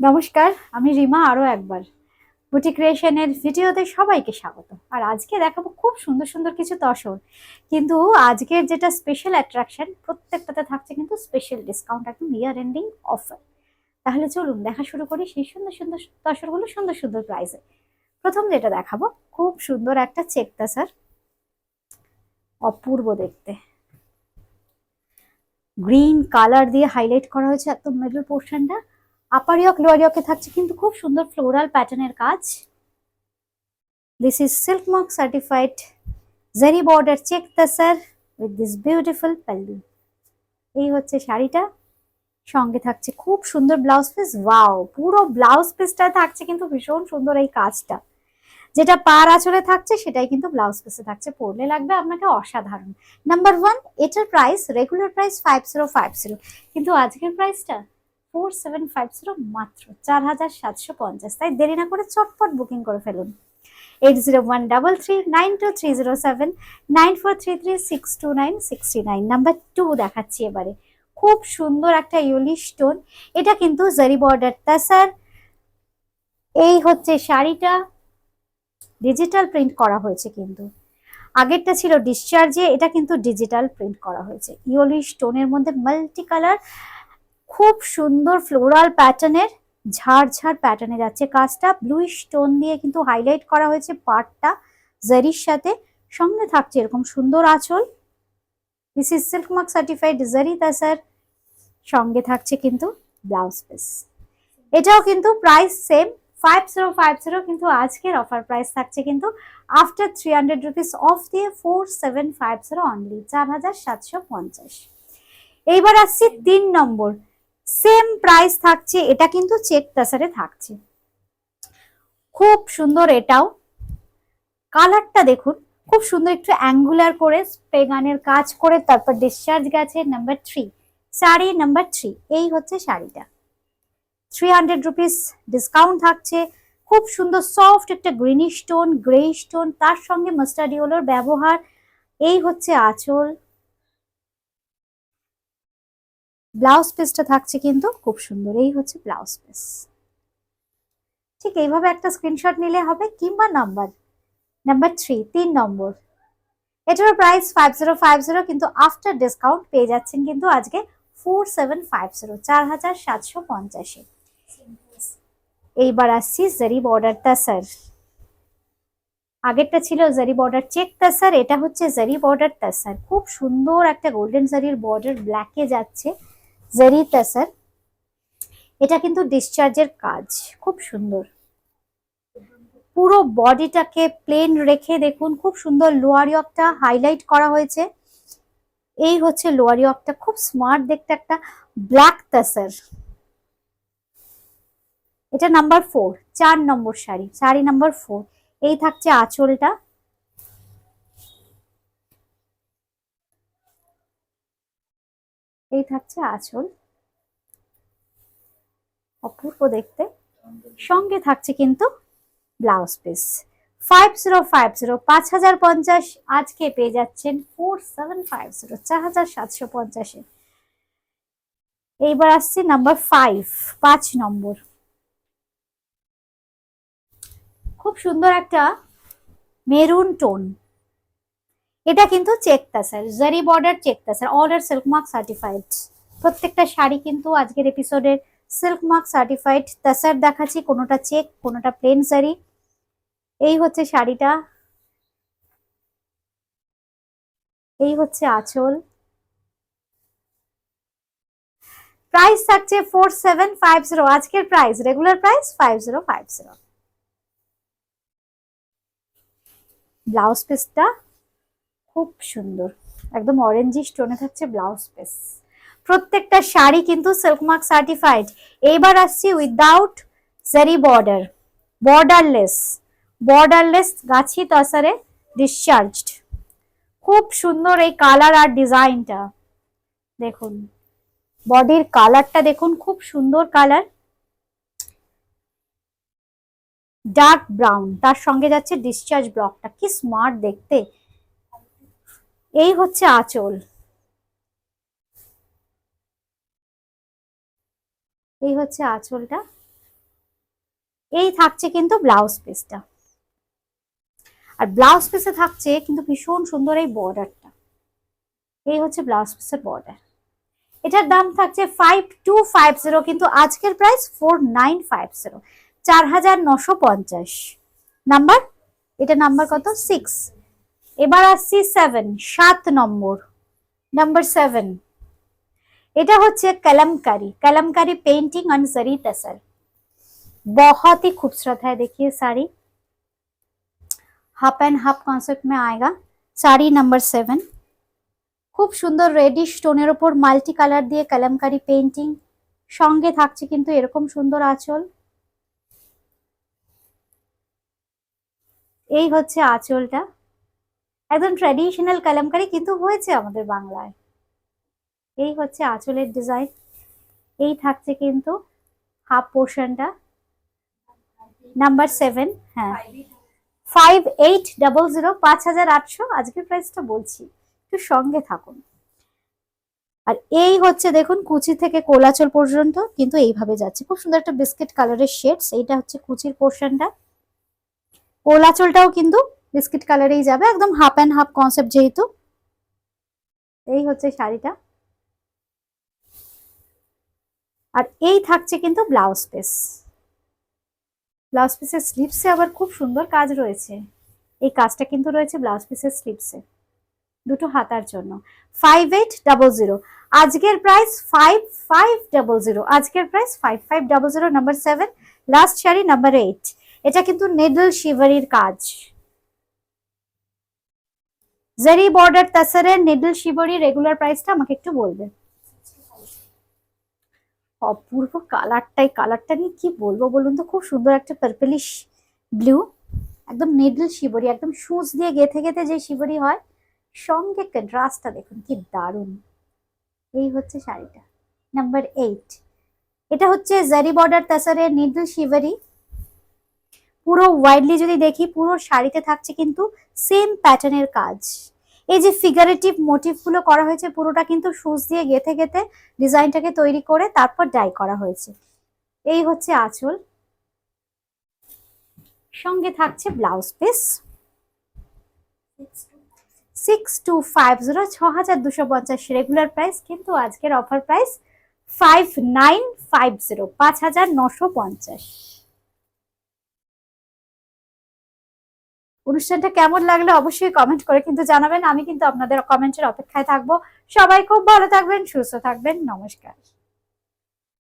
নমস্কার, আমি রিমা আরো একবার বুটি ক্রিয়েশনের ভিডিওতে সবাইকে স্বাগত। আর আজকে দেখাবো খুব সুন্দর সুন্দর কিছু তসর। কিন্তু আজকের যেটা স্পেশাল অ্যাট্রাকশন, প্রত্যেকটাতে থাকছে কিন্তু স্পেশাল ডিসকাউন্ট, একদম ইয়ার এন্ডিং অফার। তাহলে চলুন দেখা শুরু করি সেই সুন্দর সুন্দর তসরগুলো সুন্দর সুন্দর প্রাইসে। প্রথম যেটা দেখাবো, খুব সুন্দর একটা চেক তাসার, অপূর্ব দেখতে। গ্রিন কালার দিয়ে হাইলাইট করা হয়েছে একদম মিডল পোর্শনটা। আপার ইয়ক লোয়ার ইয়কে থাকছে কিন্তু খুব সুন্দর ফ্লোরাল প্যাটার্নের কাজ। This is silk mark certified zari border check tussar with this beautiful pallu. এই হচ্ছে শাড়িটা, সঙ্গে থাকছে খুব সুন্দর ব্লাউজ পিস। ওয়াও, পুরো ব্লাউজ পিসটা থাকছে কিন্তু ভীষণ সুন্দর এই কাজটা। যেটা পার আঁচলে থাকছে সেটাই কিন্তু ব্লাউজ পিসে থাকছে, পরলে লাগবে আপনাকে অসাধারণ। নাম্বার ওয়ান, এটার প্রাইস রেগুলার প্রাইস 5050, কিন্তু আজকের প্রাইসটা 4750, মাত্র 4750। তাই দেরি না করে চটপট বুকিং করে ফেলুন। 8013392307, 9433629639। নাম্বার টু দেখাচ্ছি এবারে, খুব সুন্দর একটা ইউলি স্টোন। এটা কিন্তু জারি বর্ডার তাসার। এই হচ্ছে শাড়িটা, ডিজিটাল প্রিন্ট করা হয়েছে কিন্তু। আগেরটা ছিল ডিসচার্জে, এটা কিন্তু ডিজিটাল প্রিন্ট করা হয়েছে। ইয়োলি স্টোনের মধ্যে মাল্টি কালার, খুব সুন্দর ফ্লোরাল প্যাটার্নের, ঝাড় ঝাড় প্যাটার্নে যাচ্ছে কাজটা। ব্লু স্টোন দিয়ে কিন্তু হাইলাইট করা হয়েছে পার্টটা জারির সাথে। সঙ্গে থাকছে এরকম সুন্দর আঁচল। This is silk mark certified জারি তাসার। সঙ্গে থাকছে কিন্তু ব্লাউজ পিস। এটাও কিন্তু প্রাইস সেম 5050, কিন্তু আজকের অফার প্রাইস থাকছে কিন্তু আফটার 300 রুপিস অফ দিয়ে 4750 অনলি, 4750। এইবার আসছি 3 নম্বর, সেম প্রাইস থাকছে, এটা কিন্তু চেক তাসারে থাকছে। খুব সুন্দর এটাও, কালারটা দেখুন খুব সুন্দর, একটু অ্যাঙ্গুলার করে স্প্রে গানের কাজ করে তারপর ডিসচার্জ গেছে। Number three, sari number three. এই হচ্ছে শাড়িটা, 300 রুপিস ডিসকাউন্ট থাকছে। খুব সুন্দর সফট একটা গ্রিনিশ টোন, গ্রে স্টোন, তার সঙ্গে মাস্টার্ড ইয়েলোর ব্যবহার। এই হচ্ছে আঁচল, ব্লাউজ পিসটা থাকছে কিন্তু খুব সুন্দর। এই হচ্ছে ব্লাউজ পিস। ঠিক এইভাবে একটা স্ক্রিনশট নিলে হবে, কিংবা নাম্বার নাম্বার থ্রি, 3 নম্বর। এটার প্রাইস 5050, কিন্তু আফটার ডিসকাউন্ট পেয়ে যাচ্ছেন কিন্তু আজকে 4750, 4750। এইবার আসছি জারি বর্ডার তাসার। আগেরটা ছিল জারি বর্ডার চেক তাসার, এটা হচ্ছে জারি বর্ডার তাসার। খুব সুন্দর একটা গোল্ডেন জারির বর্ডার, ব্ল্যাকে যাচ্ছে জারি তাসার। এটা কিন্তু ডিসচার্জের কাজ, খুব সুন্দর। পুরো বডিটাকে প্লেন রেখে দেখুন খুব সুন্দর লোয়ার ইয়কটা হাইলাইট করা হয়েছে। এই হচ্ছে লোয়ার ইয়কটা, খুব স্মার্ট দেখতে একটা ব্ল্যাক তাসার। এটা নাম্বার 4, 4 নম্বর শাড়ি, শাড়ি নাম্বার 4। এই থাকছে আঁচলটা, এই থাকছে আঁচল, অপূর্ব দেখতে। সঙ্গে থাকছে কিন্তু ব্লাউজ পিস। 5050, 5050, আজকে পেয়ে যাচ্ছেন 4750, 4750। এইবার আসছে নাম্বার 5, 5 নম্বর। খুব সুন্দর একটা মেরুন টোন। এটা কিন্তু চেক তাসার, জারি border check তাসার, order silk mark certified. প্রত্যেকটা শাড়ি কিন্তু আজকের এপিসোডের সিল্ক মার্ক সার্টিফাইড তাসার দেখাচ্ছি, কোনোটা চেক কোনোটা প্লেন জারি। এই হচ্ছে শাড়িটা, এই হচ্ছে আঁচল। প্রাইস থাকছে 4750, আজকের প্রাইস রেগুলার প্রাইস 5050। ব্লাউজ পিসটা খুব সুন্দর, একদম অরেঞ্জি স্টোনে থাকছে ব্লাউজ পিস। প্রত্যেকটা শাড়ি কিন্তু সিল্ক মার্ক সার্টিফাইড। এইবার আসছি উইদাউট জারি বর্ডার, বর্ডারলেস, বর্ডারলেস গাছি তসারে ডিসচার্জড। খুব সুন্দর এই কালার আর ডিজাইনটা দেখুন, বডির কালারটা দেখুন, খুব সুন্দর কালার, ডার্ক ব্রাউন, তার সঙ্গে যাচ্ছে ডিসচার্জ ব্লকটা, কি স্মার্ট দেখতে। এই হচ্ছে আঁচল, এই হচ্ছে আঁচলটা। এই থাকছে কিন্তু ব্লাউজ পিসটা, আর ব্লাউজ পিসে থাকছে কিন্তু ভীষণ সুন্দর এই বর্ডারটা। এই হচ্ছে ব্লাউজ পিসের বর্ডার। এটার দাম থাকছে 5250, কিন্তু আজকের প্রাইস 4950, 4950 নাম্বার। এটা নাম্বার কত? 6। এবার আসছি 7, 7 নম্বর, নাম্বার 7। এটা হচ্ছে कलमकारी, कलमकारी पेंटिंग ऑन जरी तसर। बहुत ही खूबसूरत है, देखिए sari half and half concept में आएगा। साड़ी नंबर 7, খুব সুন্দর রেডিশ টোনের উপর মাল্টি কালার দিয়ে কলমকারি পেইন্টিং, সঙ্গে থাকছে কিন্তু এরকম সুন্দর আঁচল। এই হচ্ছে আঁচলটা, একদম ট্র্যাডিশনাল কলমকারি কিন্তু হয়েছে আমাদের বাংলায়। এই হচ্ছে আঁচলের ডিজাইন। এই থাকছে কিন্তু হাফ পোর্শনটা, নাম্বার 7। হ্যাঁ 5800, 5800 আজকের প্রাইসটা বলছি, একটু সঙ্গে থাকুন। আর এই হচ্ছে দেখুন কুচি থেকে কোলাচল পর্যন্ত কিন্তু এইভাবে যাচ্ছে, খুব সুন্দর একটা বিস্কিট কালারের শেডস। এইটা হচ্ছে কুচির পোর্শনটা, কোলাচলটাও কিন্তু বিস্কিট কালারেই যাবে, একদম হাফ অ্যান্ড হাফ কনসেপ্ট যেহেতু। এই হচ্ছে শাড়িটা, আর এই থাকছে কিন্তু ব্লাউজ পিস। ব্লাউজ পিসের স্লিভসে আবার খুব সুন্দর কাজ রয়েছে, এই কাজটা কিন্তু রয়েছে ব্লাউজ পিসের স্লিভসে, দুটো হাতার জন্য। 5800, আজকের প্রাইস 5500, আজকের price 5500, number 7। Last sari number 8, এটা কিন্তু নেডল শিভারির কাজ, জারি বর্ডার তাসারের নেডল শিভারি। রেগুলার প্রাইসটা আমাকে একটু বলবেন। অপূর্ব কালারটাই, কালারটা নিয়ে কি বলবো বলুন তো, খুব সুন্দর একটা পার্পলিশ ব্লু, একদম নেডল শিবরি, একদম সুচ দিয়ে গেথে গেথে যে শিবরি হয়, সঙ্গে কন্ট্রাস্টটা দেখুন কি দারুণ। এই হচ্ছে শাড়িটা নাম্বার 8, এটা হচ্ছে জারি বর্ডার তাসারের নেডল শিবরি। পুরো ওয়াইডলি যদি দেখি, পুরো শাড়িতে থাকছে কিন্তু সেম প্যাটার্নের কাজ। এই যে ফিগারেটিভ মোটিভ গুলো করা হয়েছে, পুরোটা কিন্তু সুচ দিয়ে গেথে গেথে ডিজাইনটাকে তৈরি করে তারপর ডাই করা হয়েছে। এই হচ্ছে আঁচল, সঙ্গে থাকছে ব্লাউজ পিস। 6250, 6250 রেগুলার প্রাইস, কিন্তু আজকের অফার প্রাইস 5950, 5950। অনুষ্ঠানটা কেমন লাগলো অবশ্যই কমেন্ট করে কিন্তু জানাবেন, আমি কিন্তু আপনাদের কমেন্টের অপেক্ষায় থাকবো। সবাই খুব ভালো থাকবেন, সুস্থ থাকবেন, নমস্কার।